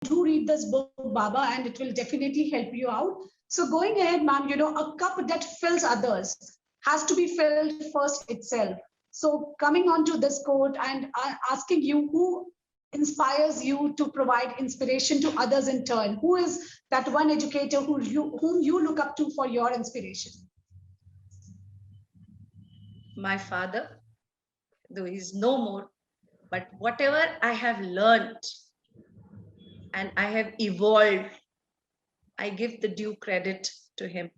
do read this book, Baba, and it will definitely help you out. So going ahead, ma'am, a cup that fills others has to be filled first itself. So coming on to this quote and asking you, who inspires you to provide inspiration to others in turn? Who is that one educator whom you look up to for your inspiration? My father, though he's no more, but whatever I have learned and I have evolved, I give the due credit to him.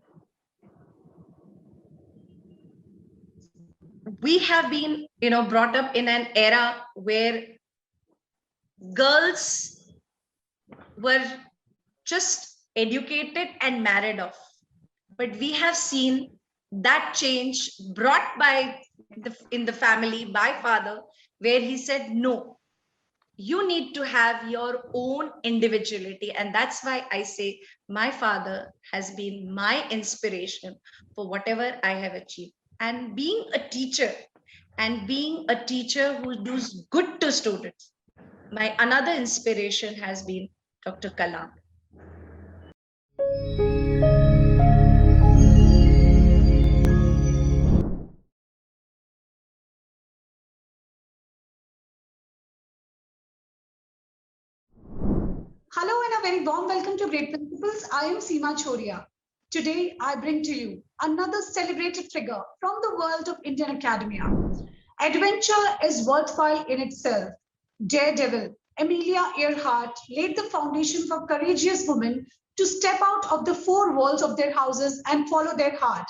We have been, brought up in an era where girls were just educated and married off. But we have seen that change brought in the family by father, where he said, no, you need to have your own individuality. And that's why I say my father has been my inspiration for whatever I have achieved. And being a teacher who does good to students, my another inspiration has been Dr. Kalam. Hello and a very warm welcome to Great Principles. I am Seema Chhoriya. Today, I bring to you another celebrated figure from the world of Indian academia. Adventure is worthwhile in itself. Daredevil, Amelia Earhart laid the foundation for courageous women to step out of the four walls of their houses and follow their heart.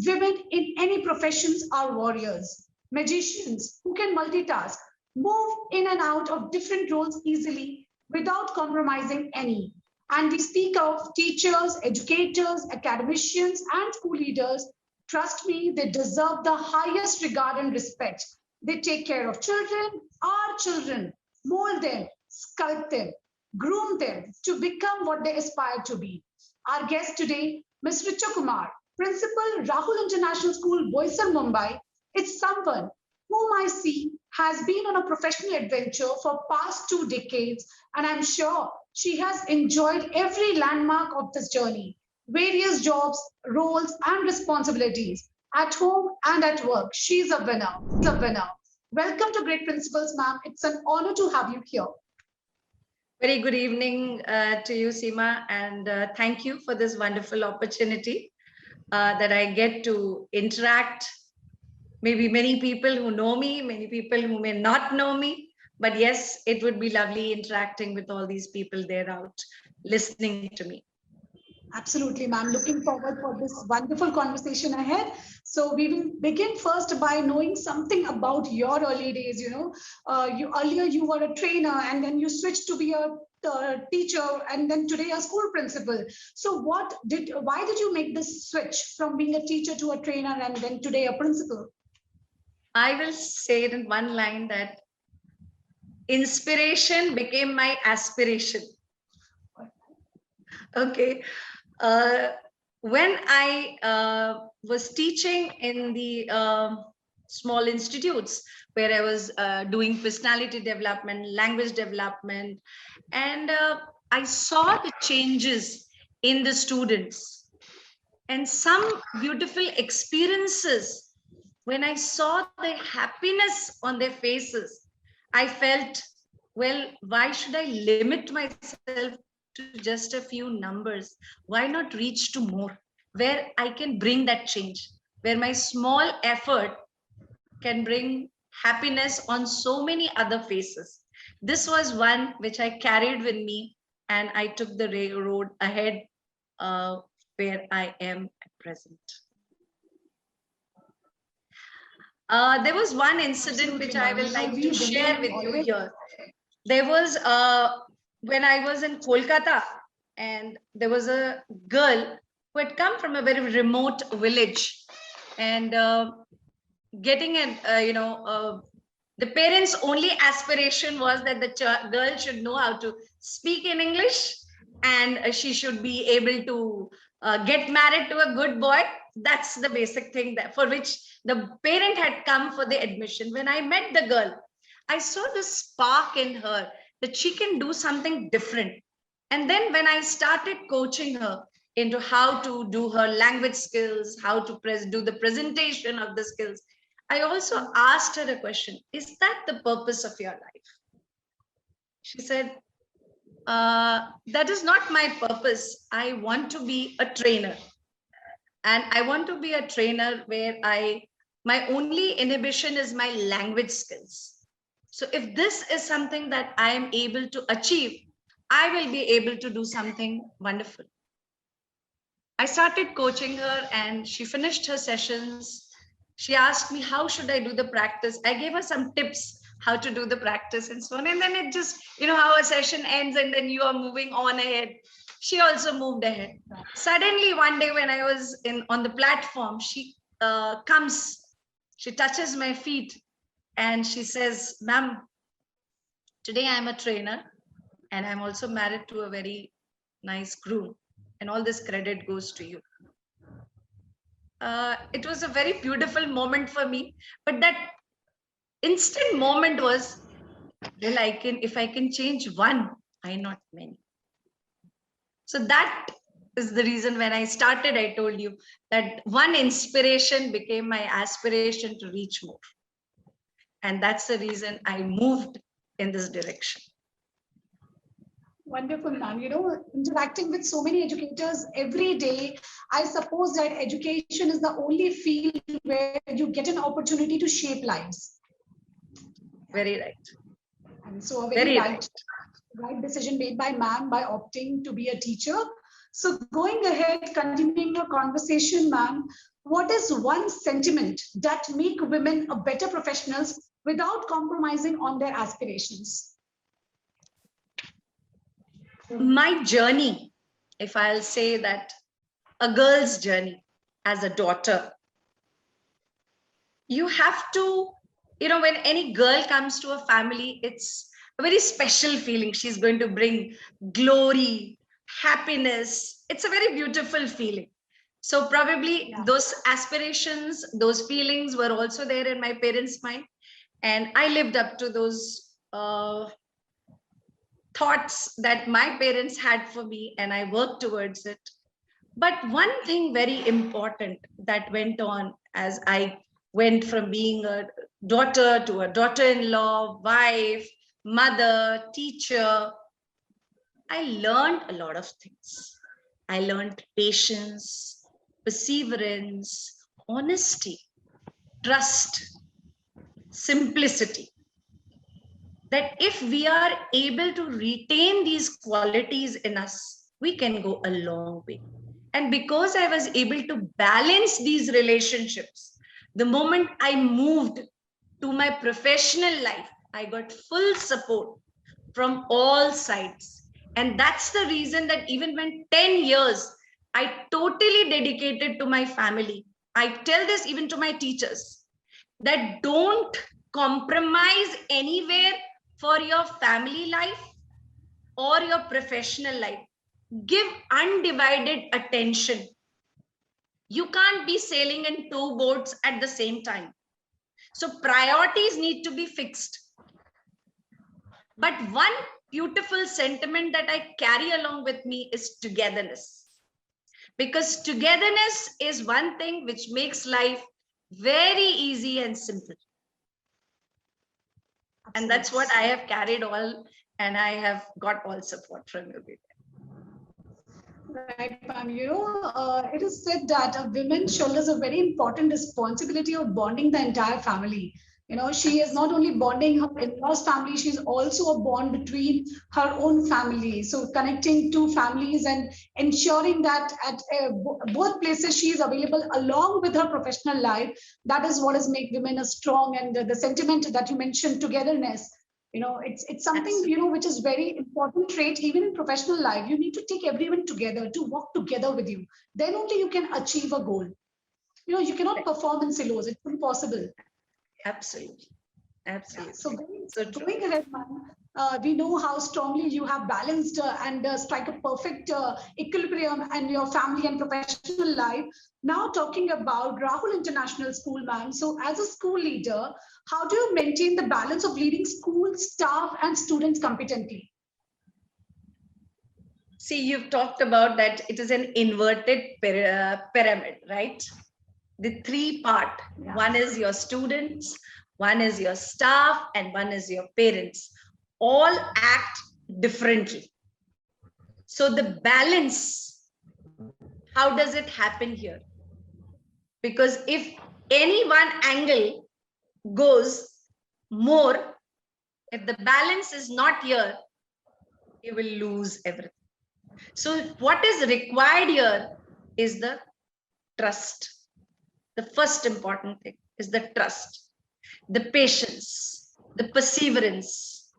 Women in any professions are warriors, magicians who can multitask, move in and out of different roles easily without compromising any. And we speak of teachers, educators, academicians, and school leaders. Trust me, they deserve the highest regard and respect. They take care of children, our children, mold them, sculpt them, groom them to become what they aspire to be. Our guest today, Ms. Richa Kumar, Principal, Rahul International School, Boisar, Mumbai, is someone whom I see has been on a professional adventure for past 2 decades, and I'm sure she has enjoyed every landmark of this journey, various jobs, roles, and responsibilities at home and at work. She's a winner. She's a winner. Welcome to Great Principles, ma'am. It's an honor to have you here. Very good evening to you, Seema, and thank you for this wonderful opportunity that I get to interact. Maybe many people who know me, many people who may not know me, but yes, it would be lovely interacting with all these people there out listening to me. Absolutely, ma'am. Looking forward for this wonderful conversation ahead. So we will begin first by knowing something about your early days. You were a trainer, and then you switched to be a teacher, and then today a school principal. So why did you make this switch from being a teacher to a trainer, and then today a principal? I will say it in one line that inspiration became my aspiration. Okay. When I was teaching in the small institutes where I was doing personality development, language development, and I saw the changes in the students and some beautiful experiences. When I saw the happiness on their faces, I felt, well, why should I limit myself to just a few numbers? Why not reach to more, where I can bring that change, where my small effort can bring happiness on so many other faces? This was one which I carried with me, and I took the road ahead where I am at present. There was one incident which I will like to share with you here. There was when I was in Kolkata, and there was a girl who had come from a very remote village, and getting an the parents' only aspiration was that the girl should know how to speak in English, and she should be able to get married to a good boy. That's the basic thing that for which the parent had come for the admission. When I met the girl, I saw this spark in her that she can do something different. And then when I started coaching her into how to do her language skills, how to do the presentation of the skills, I also asked her a question: is that the purpose of your life? She said, that is not my purpose. I want to be a trainer. And I want to be a trainer where my only inhibition is my language skills. So if this is something that I am able to achieve, I will be able to do something wonderful. I started coaching her and she finished her sessions. She asked me, how should I do the practice? I gave her some tips how to do the practice and so on. And then it just, how a session ends and then you are moving on ahead. She also moved ahead. Suddenly one day when I was on the platform, she comes, she touches my feet and she says, ma'am, today I'm a trainer and I'm also married to a very nice groom, and all this credit goes to you. It was a very beautiful moment for me, but that instant moment was, well, if I can change one, why not many? So that is the reason when I started, I told you that one inspiration became my aspiration to reach more. And that's the reason I moved in this direction. Wonderful, ma'am. Interacting with so many educators every day, I suppose that education is the only field where you get an opportunity to shape lives. Very right. And so a very right decision made by ma'am by opting to be a teacher. So going ahead, continuing your conversation, ma'am, what is one sentiment that make women a better professionals without compromising on their aspirations? My journey, if I'll say that, a girl's journey as a daughter, you have to, when any girl comes to a family, it's a very special feeling. She's going to bring glory, happiness. It's a very beautiful feeling. So probably those aspirations, those feelings were also there in my parents' mind. And I lived up to those thoughts that my parents had for me, and I worked towards it. But one thing very important that went on as I went from being a daughter to a daughter-in-law, wife, mother, teacher, I learned a lot of things. I learned patience, perseverance, honesty, trust, simplicity. That if we are able to retain these qualities in us, we can go a long way. And because I was able to balance these relationships, the moment I moved to my professional life, I got full support from all sides. And that's the reason that even when 10 years, I totally dedicated to my family. I tell this even to my teachers, that don't compromise anywhere for your family life or your professional life. Give undivided attention. You can't be sailing in two boats at the same time. So priorities need to be fixed. But one beautiful sentiment that I carry along with me is togetherness. Because togetherness is one thing which makes life very easy and simple. And that's what I have carried all, and I have got all support from you. Right, ma'am. It is said that a woman shoulders a very important responsibility of bonding the entire family. She is not only bonding her in-laws family, she's also a bond between her own family. So connecting two families and ensuring that at both places she is available along with her professional life. That is what has made women a strong, and the sentiment that you mentioned, togetherness. It's something, which is very important trait even in professional life. You need to take everyone together to work together with you. Then only you can achieve a goal. You cannot perform in silos. It's impossible. Absolutely. Absolutely. So going ahead, ma'am, we know how strongly you have balanced and strike a perfect equilibrium in your family and professional life. Now talking about Rahul International School, ma'am. So as a school leader, how do you maintain the balance of leading school staff and students competently? See, you've talked about that it is an inverted pyramid, right? The three part. Yeah. One is your students, one is your staff, and one is your parents. All act differently. So the balance, how does it happen here? Because if any one angle goes more, if the balance is not here, you will lose everything. So what is required here is the trust. The first important thing is the trust, the patience, the perseverance.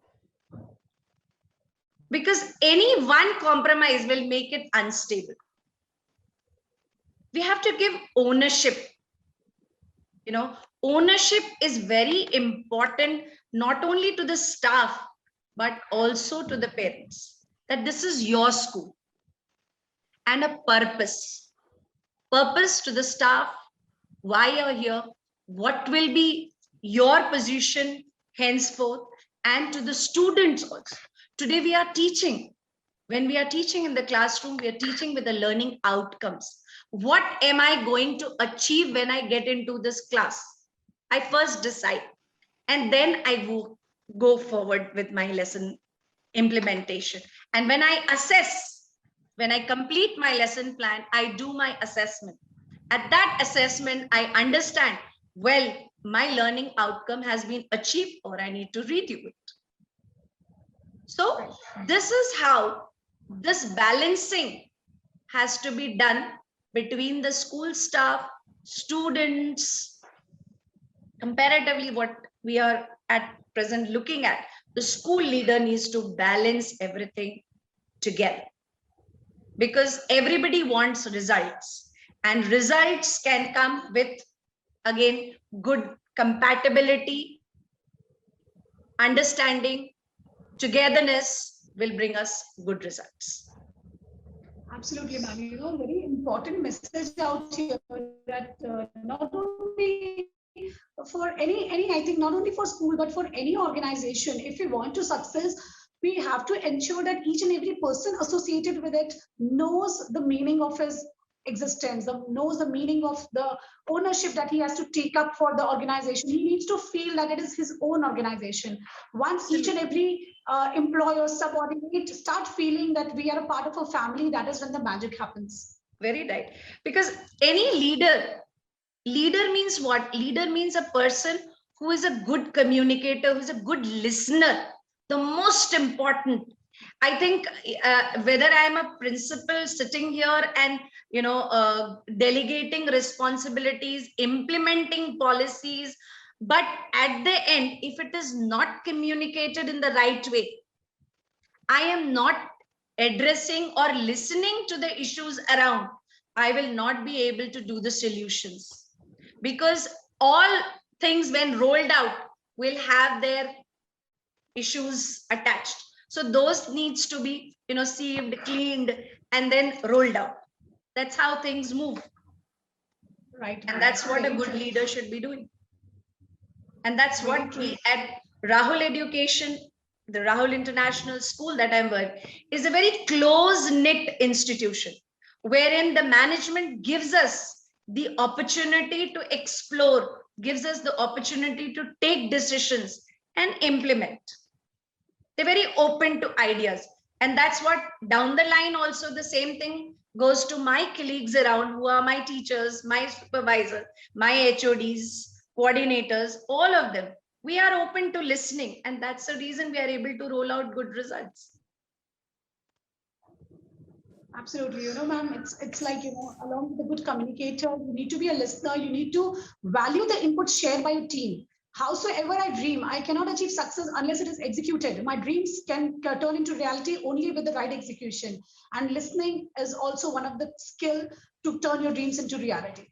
Because any one compromise will make it unstable. We have to give ownership. Ownership is very important, not only to the staff, but also to the parents, that this is your school. And a purpose to the staff, why you're here, what will be your position henceforth, and to the students also. Today we are teaching. When we are teaching in the classroom, we are teaching with the learning outcomes. What am I going to achieve when I get into this class? I first decide, and then I will go forward with my lesson implementation. And when I assess, when I complete my lesson plan, I do my assessment. At that assessment, I understand, well, my learning outcome has been achieved, or I need to review it. So this is how this balancing has to be done between the school staff, students. Comparatively, what we are at present looking at, the school leader needs to balance everything together, because everybody wants results, and results can come with, again, good compatibility, understanding, togetherness will bring us good results. Absolutely, ma'am. Very important message out here that not only for any, I think not only for school, but for any organization, if we want to success, we have to ensure that each and every person associated with it knows the meaning of his existence, knows the meaning of the ownership that he has to take up for the organization. He needs to feel that it is his own organization. Once each and every employer, subordinate start feeling that we are a part of a family, that is when the magic happens. Very right. Because any leader means what? Leader means a person who is a good communicator, who is a good listener. The most important, I think, whether I'm a principal sitting here and delegating responsibilities, implementing policies, but at the end, if it is not communicated in the right way, I am not addressing or listening to the issues around, I will not be able to do the solutions. Because all things, when rolled out, will have their issues attached. So those needs to be, sieved, cleaned, and then rolled out. That's how things move. Right. And that's what a good leader should be doing. And that's what we at Rahul Education, the Rahul International School that I'm with, is a very close-knit institution, wherein the management gives us the opportunity to explore, gives us the opportunity to take decisions and implement. They're very open to ideas. And that's what down the line also the same thing goes to my colleagues around, who are my teachers, my supervisors, my HODs, coordinators, all of them. We are open to listening, and that's the reason we are able to roll out good results. Absolutely, ma'am, it's like, along with a good communicator, you need to be a listener, you need to value the input shared by your team. Howsoever I dream, I cannot achieve success unless it is executed. My dreams can turn into reality only with the right execution. And listening is also one of the skill to turn your dreams into reality.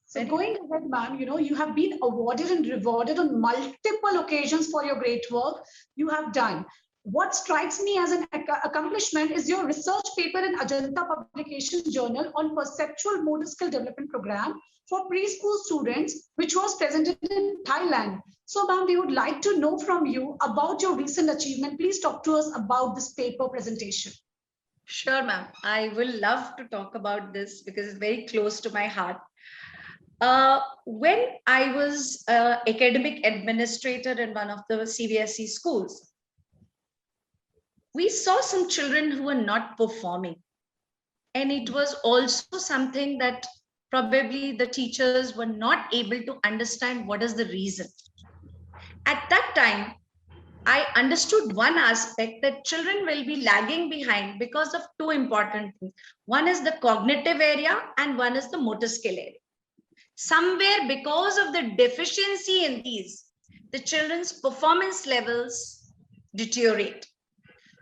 So going ahead, ma'am, you have been awarded and rewarded on multiple occasions for your great work you have done. What strikes me as an accomplishment is your research paper in Ajanta Publications Journal on Perceptual Motor Skill Development Program for preschool students, which was presented in Thailand. So, ma'am, we would like to know from you about your recent achievement. Please talk to us about this paper presentation. Sure, ma'am. I will love to talk about this because it's very close to my heart. When I was academic administrator in one of the CBSE schools, we saw some children who were not performing. And it was also something that probably the teachers were not able to understand what is the reason. At that time, I understood one aspect that children will be lagging behind because of two important things. One is the cognitive area and one is the motor skill area. Somewhere because of the deficiency in these, the children's performance levels deteriorate.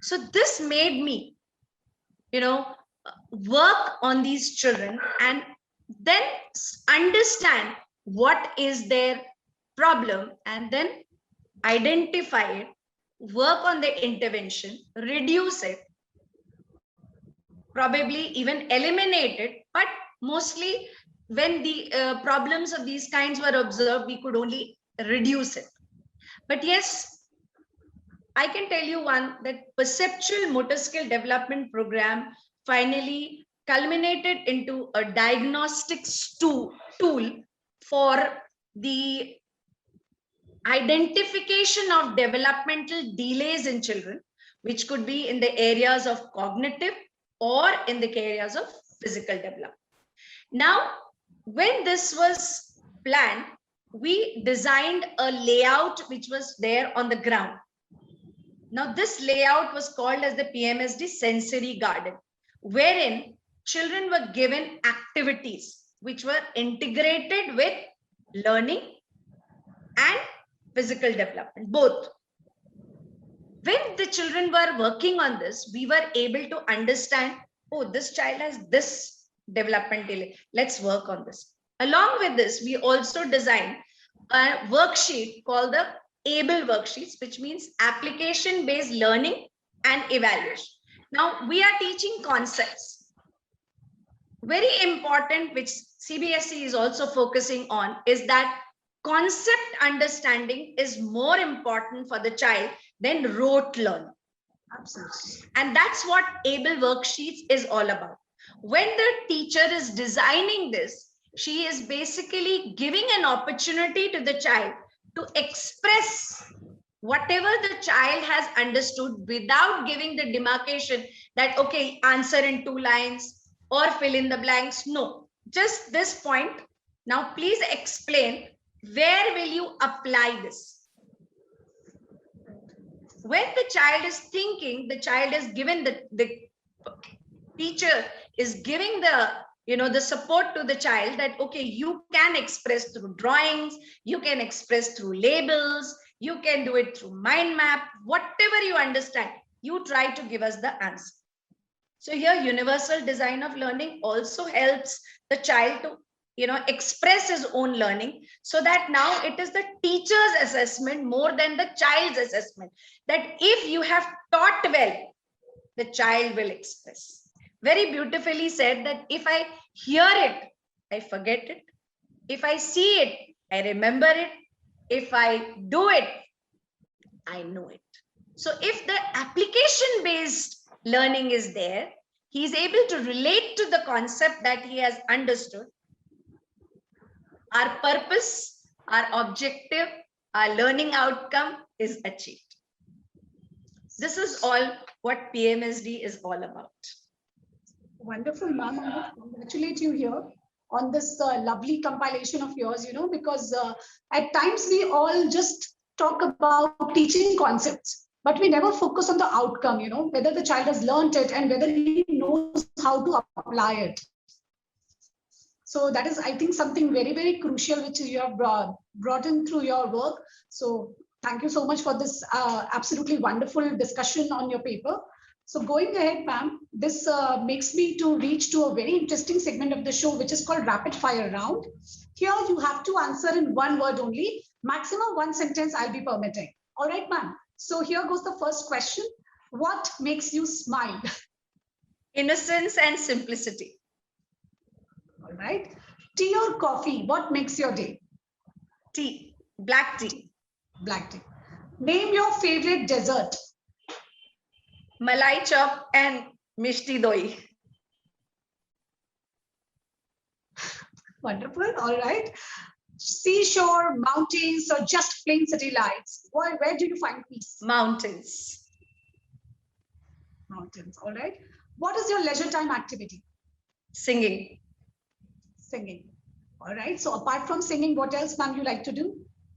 So this made me, work on these children and then understand what is their problem and then identify it, work on the intervention, reduce it, probably even eliminate it. But mostly when the problems of these kinds were observed, we could only reduce it. But yes, I can tell you one, that perceptual motor skill development program finally culminated into a diagnostics tool for the identification of developmental delays in children, which could be in the areas of cognitive or in the areas of physical development. Now, when this was planned, we designed a layout which was there on the ground. Now, this layout was called as the PMSD Sensory Garden, wherein children were given activities which were integrated with learning and physical development, both. When the children were working on this, we were able to understand, oh, this child has this development delay. Let's work on this. Along with this, we also designed a worksheet called the ABLE worksheets, which means application-based learning and evaluation. Now, we are teaching concepts. Very important, which CBSE is also focusing on, is that concept understanding is more important for the child than rote learning. Absolutely. And that's what ABLE worksheets is all about. When the teacher is designing this, she is basically giving an opportunity to the child to express whatever the child has understood without giving the demarcation that, okay, answer in 2 lines or fill in the blanks. No, just this point. Now, please explain, where will you apply this? When the child is thinking, the child is given the teacher is giving the support to the child that, okay, you can express through drawings, you can express through labels, you can do it through mind map, whatever you understand, you try to give us the answer. So here, universal design of learning also helps the child to express his own learning, so that now it is the teacher's assessment more than the child's assessment, that if you have taught well, the child will express. Very beautifully said that if I hear it, I forget it. If I see it, I remember it. If I do it, I know it. So if the application-based learning is there, he is able to relate to the concept that he has understood. Our purpose, our objective, our learning outcome is achieved. This is all what PMSD is all about. Wonderful, ma'am. I would congratulate you here on this lovely compilation of yours, because at times we all just talk about teaching concepts, but we never focus on the outcome, whether the child has learned it and whether he knows how to apply it. So that is, I think, something very, very crucial, which you have brought in through your work. So thank you so much for this absolutely wonderful discussion on your paper. So going ahead, ma'am, this makes me to reach to a very interesting segment of the show, which is called rapid fire round. Here you have to answer in one word only, maximum 1 sentence I'll be permitting. All right, ma'am. So here goes the first question. What makes you smile? Innocence and simplicity. All right. Tea or coffee? What makes your day? Tea. Black tea. Black tea. Name your favorite dessert. Malai chop and Mishti doi. Wonderful. All right. Seashore, mountains, or just plain city lights? Where do you find peace? Mountains. Mountains. All right. What is your leisure time activity? Singing. Singing. All right. So apart from singing, what else, ma'am, you like to do?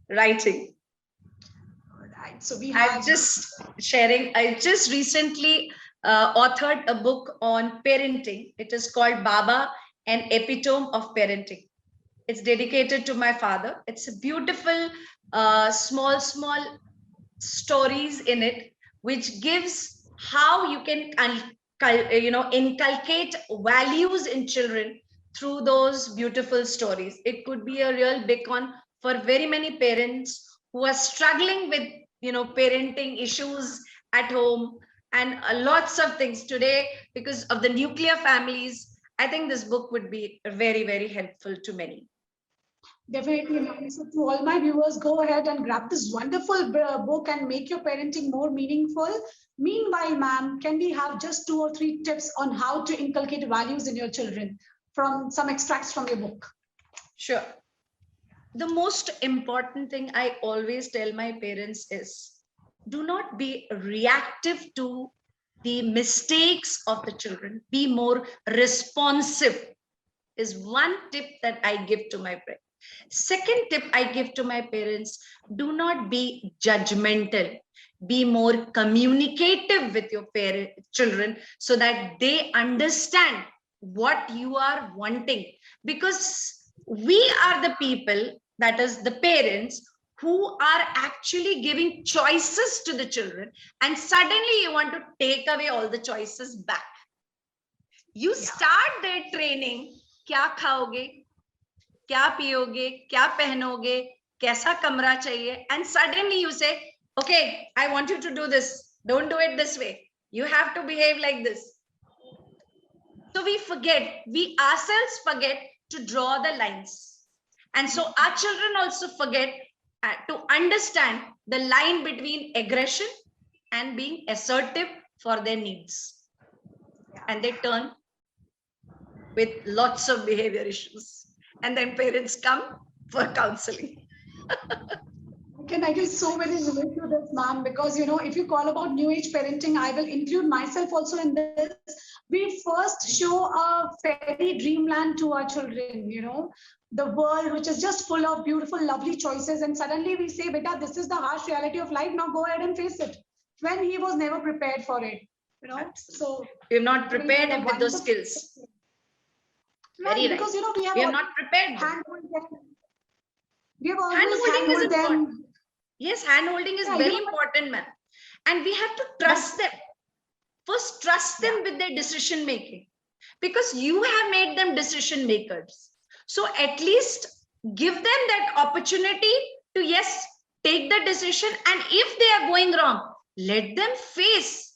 Writing. All right. So we have. I just recently authored a book on parenting. It is called Baba, an Epitome of Parenting. It's dedicated to my father. It's a beautiful, small stories in it, which gives how you can, inculcate values in children through those beautiful stories. It could be a real beacon for very many parents who are struggling with, parenting issues at home and lots of things today because of the nuclear families. I think this book would be very, very helpful to many. Definitely, ma'am. So to all my viewers, go ahead and grab this wonderful book and make your parenting more meaningful. Meanwhile, ma'am, can we have just 2 or 3 tips on how to inculcate values in your children from some extracts from your book? Sure. The most important thing I always tell my parents is do not be reactive to the mistakes of the children. Be more responsive is one tip that I give to my parents. Second tip I give to my parents, do not be judgmental. Be more communicative with your children so that they understand what you are wanting. Because we are the people, that is the parents, who are actually giving choices to the children, and suddenly you want to take away all the choices back. You start their training, kya khaoge, kya piyoge, kya pehnoge, kaisa kamra chahiye, and suddenly you say, okay, I want you to do this. Don't do it this way. You have to behave like this. So we ourselves forget to draw the lines. And so our children also forget to understand the line between aggression and being assertive for their needs. And they turn with lots of behavior issues. And then parents come for counseling. I can so very relate to this, ma'am, because if you call about new age parenting, I will include myself also in this. We first show a fairy dreamland to our children, the world which is just full of beautiful, lovely choices, and suddenly we say, "Beta, this is the harsh reality of life. Now go ahead and face it." When he was never prepared for it, So we're not prepared him with those skills. Right, because we are not prepared. We have always handholding them. Yes, hand-holding is very important, man. And we have to trust them. First, trust them with their decision making, because you have made them decision makers. So at least give them that opportunity to, yes, take the decision. And if they are going wrong, let them face.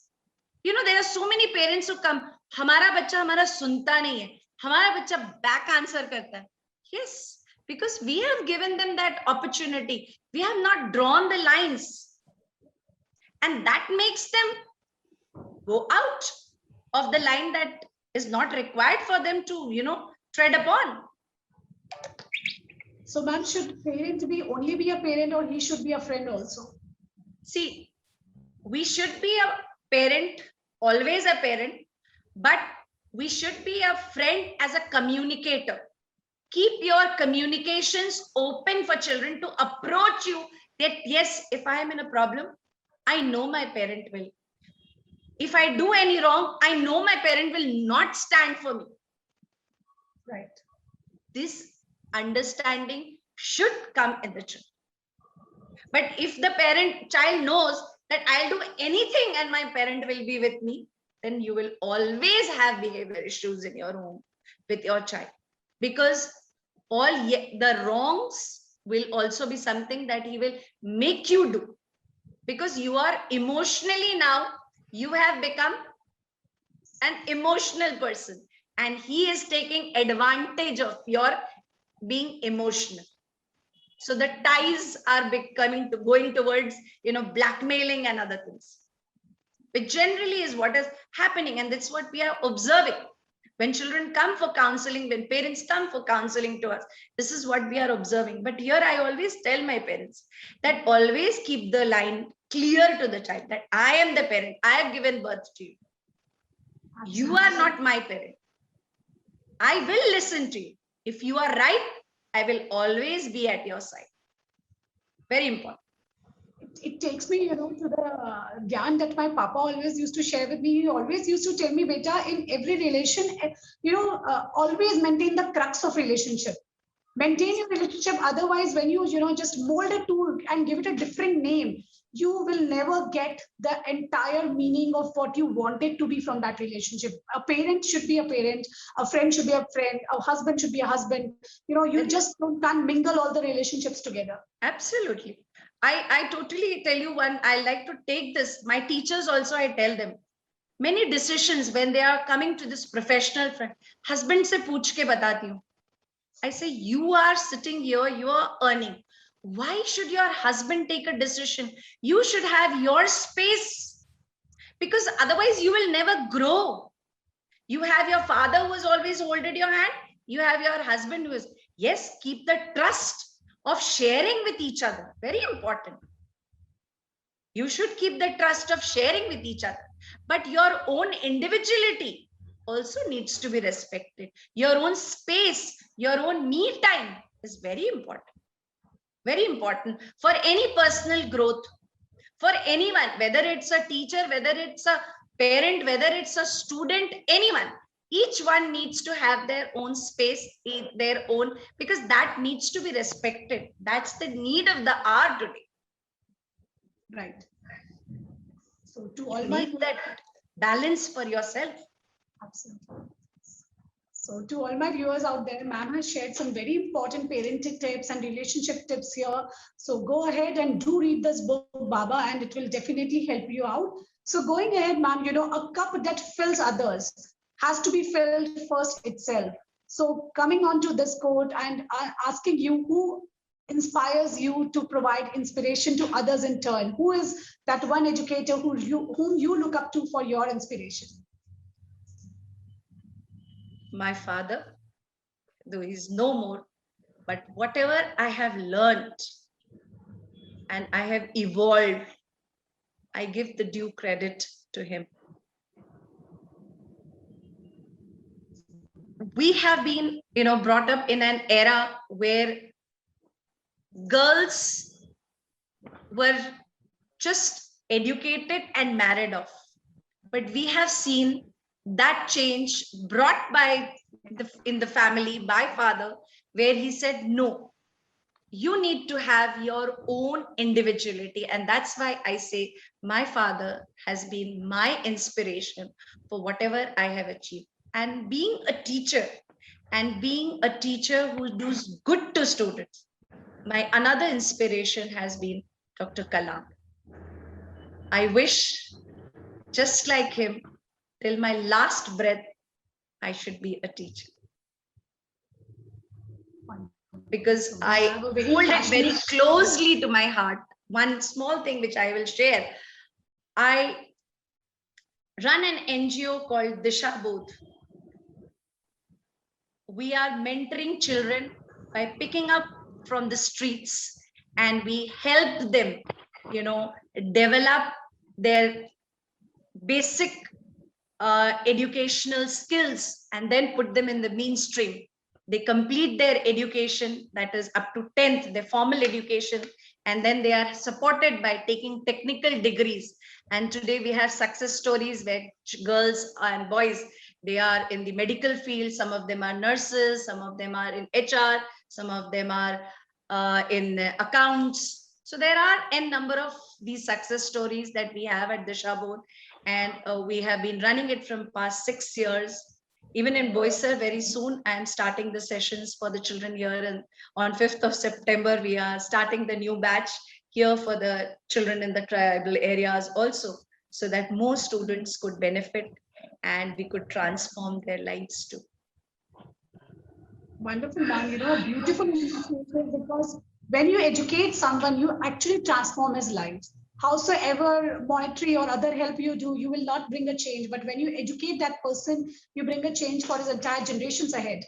There are so many parents who come, hamara bacha hamara sunta nahi hai, hamara bacha back answer karta hai. Yes, because we have given them that opportunity. We have not drawn the lines. And that makes them go out of the line that is not required for them to, tread upon. So, ma'am, should parent only be a parent, or he should be a friend also? See, we should be a parent, always a parent, but we should be a friend as a communicator. Keep your communications open for children to approach you that, yes, if I am in a problem, I know my parent will. If I do any wrong, I know my parent will not stand for me. Right. This understanding should come in the children. But if the child knows that I'll do anything and my parent will be with me, then you will always have behavior issues in your home with your child. Because all the wrongs will also be something that he will make you do. Because you are emotionally now, you have become an emotional person. And he is taking advantage of your being emotional. So the ties are going towards, blackmailing and other things. which generally is what is happening, and that's what we are observing. When children come for counseling, when parents come for counseling to us, this is what we are observing. But here I always tell my parents that always keep the line clear to the child that I am the parent. I have given birth to you. You are not my parent. I will listen to you. If you are right, I will always be at your side. Very important. It takes me, to the gyan that my papa always used to share with me. He always used to tell me, beta, in every relation, always maintain the crux of relationship. Maintain your relationship. Otherwise, when you, just mold it to and give it a different name, you will never get the entire meaning of what you want it to be from that relationship. A parent should be a parent, a friend should be a friend, a husband should be a husband. You just can't mingle all the relationships together. Absolutely. I totally tell you one, I like to take this. My teachers also, I tell them, many decisions when they are coming to this professional friend, husband se pooch ke batati hu. I say, you are sitting here, you are earning. Why should your husband take a decision? You should have your space, because otherwise you will never grow. You have your father who has always holded your hand. You have your husband who is, yes, keep the trust of sharing with each other. Very important. You should keep the trust of sharing with each other. But your own individuality also needs to be respected. Your own space, your own me time is very important. Very important for any personal growth, for anyone, whether it's a teacher, whether it's a parent, whether it's a student, anyone. Each one needs to have their own space, their own, because that needs to be respected. That's the need of the hour today. Right. So to all you need that balance for yourself. Absolutely. So to all my viewers out there, ma'am has shared some very important parenting tips and relationship tips here. So go ahead and do read this book, Baba, and it will definitely help you out. So going ahead, ma'am, a cup that fills others has to be filled first itself. So coming on to this quote and asking you, who inspires you to provide inspiration to others in turn? Who is that one educator whom you look up to for your inspiration? My father, though he's no more, but whatever I have learned and I have evolved, I give the due credit to him. We have been, brought up in an era where girls were just educated and married off. But we have seen that change brought by in the family by father, where he said, no, you need to have your own individuality. And that's why I say my father has been my inspiration for whatever I have achieved. And being a teacher who does good to students, my another inspiration has been Dr. Kalam. I wish, just like him, till my last breath, I should be a teacher. Because I hold it very closely to my heart. One small thing which I will share. I run an NGO called Disha Bodh. We are mentoring children by picking up from the streets, and we help them, develop their basic educational skills and then put them in the mainstream. They complete their education, that is up to 10th, their formal education, and then they are supported by taking technical degrees. And today we have success stories where girls and boys, they are in the medical field. Some of them are nurses, some of them are in HR, some of them are in accounts. So there are a number of these success stories that we have at Disha Bodh, and we have been running it from past 6 years. Even in Boisar, very soon, I am starting the sessions for the children here. And on 5th of September, we are starting the new batch here for the children in the tribal areas also, so that more students could benefit and we could transform their lives too. Wonderful, ma'am. Beautiful initiative, because when you educate someone, you actually transform his life. howsoever monetary or other help you do, you will not bring a change. But when you educate that person, you bring a change for his entire generations ahead.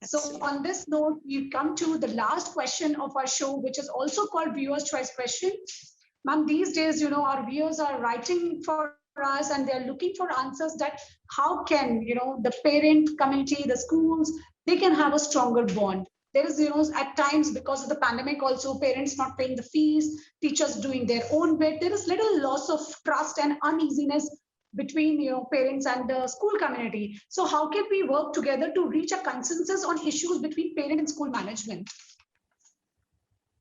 So on this note, we come to the last question of our show, which is also called Viewer's Choice Question. Ma'am, these days, our viewers are writing for us and they're looking for answers that how can, the parent community, the schools, they can have a stronger bond. There is, at times because of the pandemic also, parents not paying the fees, teachers doing their own bit. There is little loss of trust and uneasiness between parents and the school community. So how can we work together to reach a consensus on issues between parent and school management?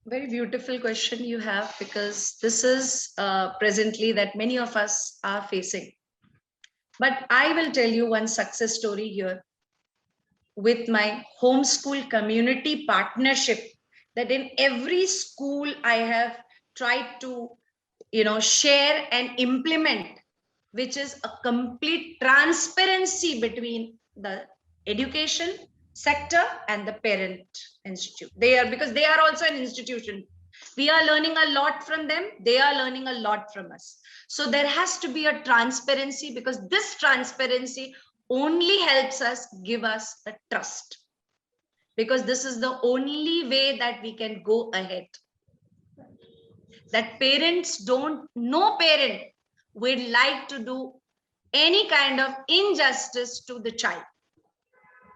Very beautiful question you have, because this is presently that many of us are facing. But I will tell you one success story here with my homeschool community partnership, that in every school I have tried to share and implement, which is a complete transparency between the education sector and the parent institute. Because they are also an institution. We are learning a lot from them. They are learning a lot from us. So there has to be a transparency, because this transparency only helps us give us a trust, because this is the only way that we can go ahead. That no parent would like to do any kind of injustice to the child.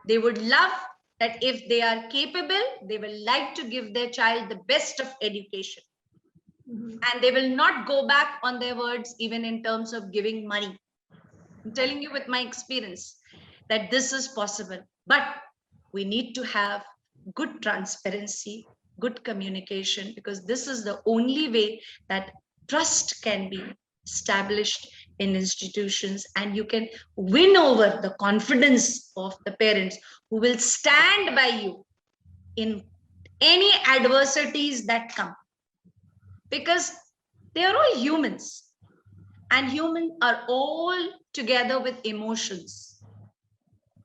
They would love that if they are capable, they will like to give their child the best of education. And they will not go back on their words, even in terms of giving money. I'm telling you with my experience that this is possible. But we need to have good transparency, good communication, because this is the only way that trust can be established in institutions, and you can win over the confidence of the parents who will stand by you in any adversities that come, because they are all humans, and humans are all together with emotions.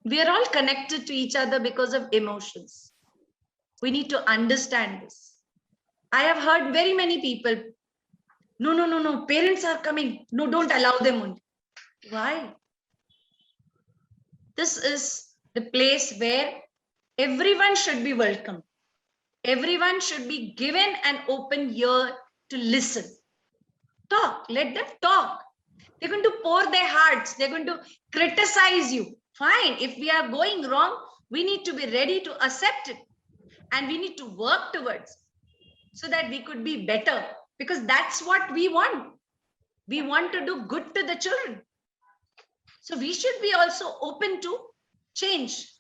We are all connected to each other because of emotions. We need to understand this. I have heard very many people, no, parents are coming. No, don't allow them only. Why? This is the place where everyone should be welcome. Everyone should be given an open ear to listen. Talk, let them talk. They're going to pour their hearts. They're going to criticize you. Fine. If we are going wrong, we need to be ready to accept it. And we need to work towards so that we could be better, because that's what we want. We want to do good to the children. So we should be also open to change.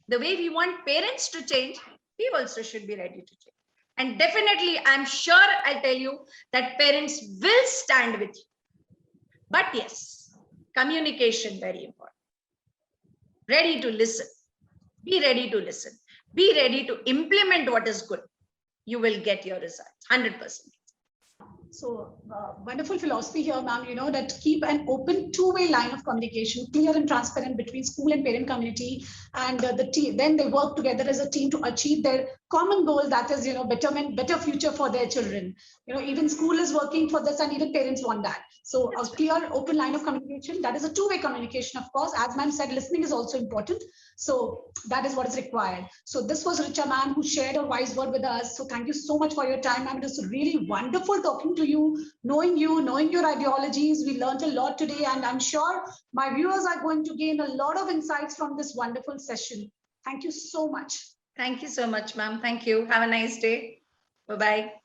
The way we want parents to change, we also should be ready to change. And definitely, I'm sure I'll tell you that parents will stand with you. But yes, communication, very important. Ready to listen. Be ready to listen. Be ready to implement what is good. You will get your results, 100%. So wonderful philosophy here, ma'am, that keep an open two-way line of communication, clear and transparent between school and parent community, and the team. Then they work together as a team to achieve their common goal, that is, betterment, better future for their children. Even school is working for this, and even parents want that. So a clear, open line of communication, that is a two-way communication, of course. As ma'am said, listening is also important. So that is what is required. So this was Richa, ma'am, who shared a wise word with us. So thank you so much for your time, ma'am. It was really wonderful talking to you, knowing your ideologies. We learned a lot today, and I'm sure my viewers are going to gain a lot of insights from this wonderful session. Thank you so much. Thank you so much, ma'am. Thank you. Have a nice day. Bye-bye.